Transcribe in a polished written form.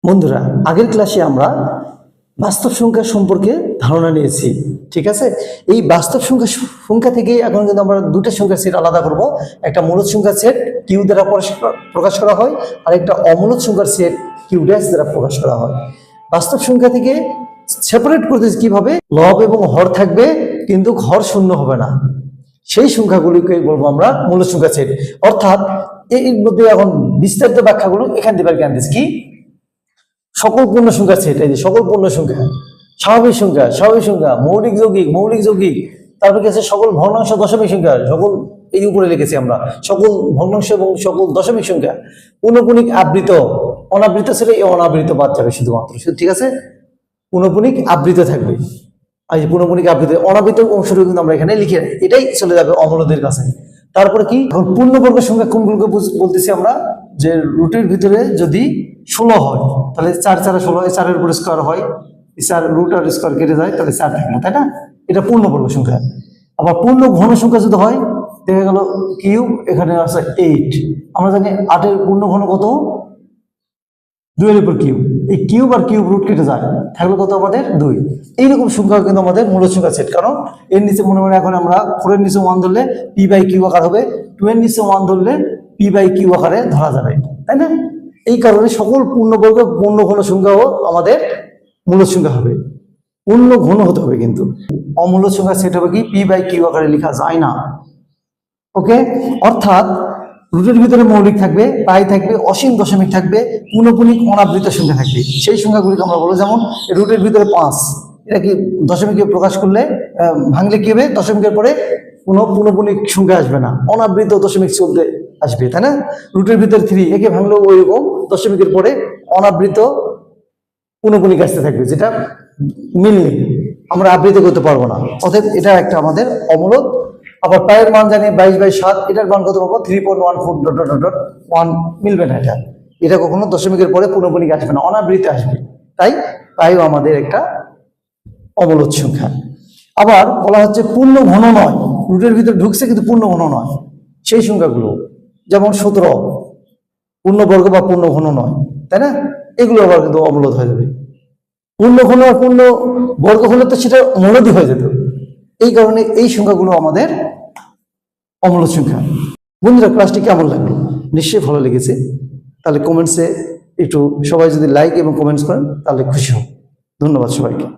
বন্ধুরা, আগের ক্লাসে আমরা বাস্তব সংখ্যা সম্পর্কে ধারণা নিয়েছি। ঠিক আছে, এই বাস্তব সংখ্যা থেকে এখন কিন্তু আমরা দুটো সংখ্যার সেট আলাদা করব। একটা মূলদ সংখ্যার সেট কিউ দ্বারা প্রকাশ করা হয়, আর একটা অমূলদ সংখ্যার সেট কিউ ড্যাশ দ্বারা প্রকাশ করা হয়। বাস্তব সংখ্যা থেকে সেপারেট করতে কিভাবে, লব এবং হর থাকবে কিন্তু হর শূন্য হবে না, সেই সংখ্যাগুলিকে বলবো আমরা মূলদ সংখ্যার সেট। অর্থাৎ এর মধ্যে এখন বিস্তারিত ব্যাখ্যাগুলো এখান থেকে জ্ঞান দিচ্ছি। কি সকল পূর্ণ সংখ্যার সেট, এই যে সকল পূর্ণ সংখ্যা, স্বাভাবিক সংখ্যা, মৌলিক যৌগিক, তারপর কি আছে সকল ভগ্নাংশ দশমিক সংখ্যা, সকল এই উপরে লিখেছি আমরা সকল ভগ্নাংশ এবং সকল দশমিক সংখ্যা, পুনঃপুনিক আবৃত, অনাবৃত ছিল এই অনাবৃত বাদ যাবে শুধুমাত্র, ঠিক আছে, পুনঃপুনিক আবৃত থাকবে। আর যে পুনঃপুনিক আবৃত অনাবৃত অংশটুকু কিন্তু আমরা এখানে লিখে রাখি, এটাই চলে যাবে অমূলদের কাছে। তারপরে কি এখন পূর্ণবর্গ সংখ্যা কোনগুলোকে বলতেছি আমরা, যে রুটের ভিতরে যদি 16 হয় তাহলে 4 4 16 হয়, 4 এর উপর স্কয়ার হয়, 4 রুট আর স্কয়ার কেটে যায়, তাহলে 4 থাকলো, তাই না? এটা পূর্ণবর্গ সংখ্যা। আবার পূর্ণ ঘন সংখ্যা যদি হয়, দেখা গেল কিউব, এখানে আছে 8, আমরা জানি 8 এর পূর্ণ ঘন কত, 2 এর উপর কিউব, এই কিউব আর কিউব রুট কেটে যায়, থাকলো কত আমাদের 2। এইরকম সংখ্যা কিন্তু আমাদের মূলদ সংখ্যা সেট। কারণ এর নিচে মনে মনে এখন আমরা 4 এর নিচে 1 ধরলে পি বাই কিউ আকার হবে, 2 এর নিচে 1 ধরলে পি বাই কিউ আকারে ধরা যাবে, তাই না? এই কারণে সকল পূর্ণবর্গ পূর্ণ ঘন সংখ্যাও আমাদের মূলদ সংখ্যা হবে, পূর্ণ ঘন হতে হবে। কিন্তু অমূলদ সংখ্যা সেট হবে কি পি বাই কিউ আকারে লেখা যায় না। ওকে, অর্থাৎ রুটের ভিতরে মৌলিক থাকবে, পাই থাকবে, অসীম দশমিক থাকবে, পুনঃপুনিক অনাবৃত সংখ্যা থাকবে। সেই সংখ্যাগুলিকে আমরা বলবো, যেমন রুটের ভিতরে 5, এটা কি দশমিকে প্রকাশ করলে ভাঙলে কি হবে, দশমিকের পরে পুনঃপুনিক সংখ্যা আসবে না, অনাবৃত দশমিক চলতে আসবে, তাই না? রুটের ভিতরে 3, একে ভাঙলেও ওই রকম দশমিকের পরে অনাবৃত পুনঃপুনিক আসতে থাকবে, যেটা মিললে আমরা আবৃত করতে পারবো না। অতএব এটা একটা আমাদের অমূলদ। আবার পায়ের মান জানি 22/7, এটার মান কত পাবো 3.14 মিলবে না, এটা কখনো দশমিকের পরে পুনঃপুনিক আসবে না, অনাবৃত আসবে, তাই পাইও আমাদের একটা অমূলদ সংখ্যা। আবার বলা হচ্ছে পূর্ণ ঘন নয়, রুটের ভিতরে ঢুকছে কিন্তু পূর্ণ ঘন নয়, সেই সংখ্যাগুলো যেমন 17 পূর্ণবর্গ বা পূর্ণ ঘন নয়, তাই না? এগুলো আবার কিন্তু অমূলদ হয়ে যাবে। পূর্ণ ঘন আর পূর্ণ বর্গ হলে তো সেটা মূলদই হয়ে যেত, এই কারণে এই সংখ্যাগুলো আমাদের অমূলদ সংখ্যা। বন্ধুরা, ক্লাসটি কেমন লাগলো? নিশ্চয়ই ভালো লেগেছে। তাহলে কমেন্টসে একটু সবাই যদি লাইক এবং কমেন্টস করেন তাহলে খুশি হব। ধন্যবাদ সবাইকে।